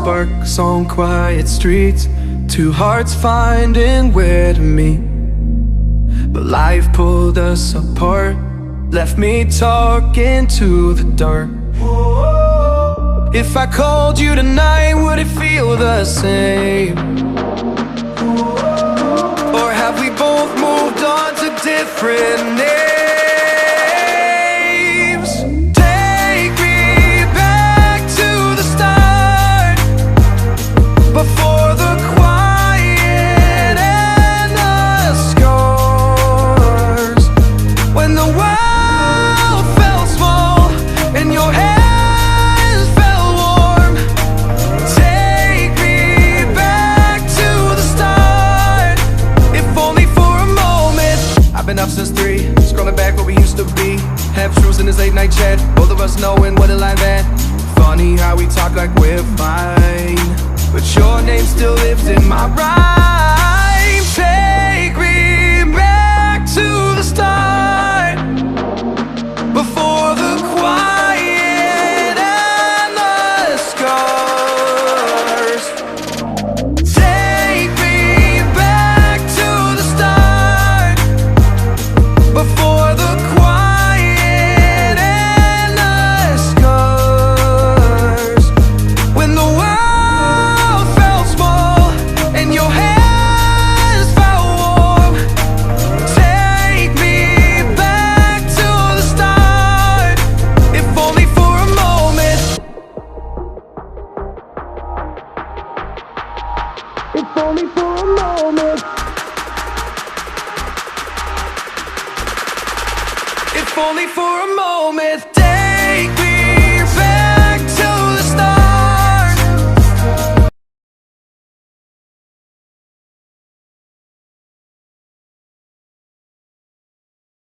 sparks on quiet streets, two hearts finding where to meet. But life pulled us apart, left me talking to the dark. If I called you tonight, would it feel the same? Or have we both moved on to different names? Take me back to the start, before the quiet and the scars, when the world felt small and your hands felt warm. Take me back to the start, if only for a moment. I've been up since 3, scrolling back where we used to be, half truths in this late night chat, both of us knowing what a lie that. Funny how we talk like we're fine, but your name still lives in my rhyme. Take me back to the start, before the quiet and the scars. Take me back to the start, before the quiet and the scars, when the world felt small and your hands felt warm. Take me back to the start, if only for a moment. If only for a moment. If only for a moment. Take me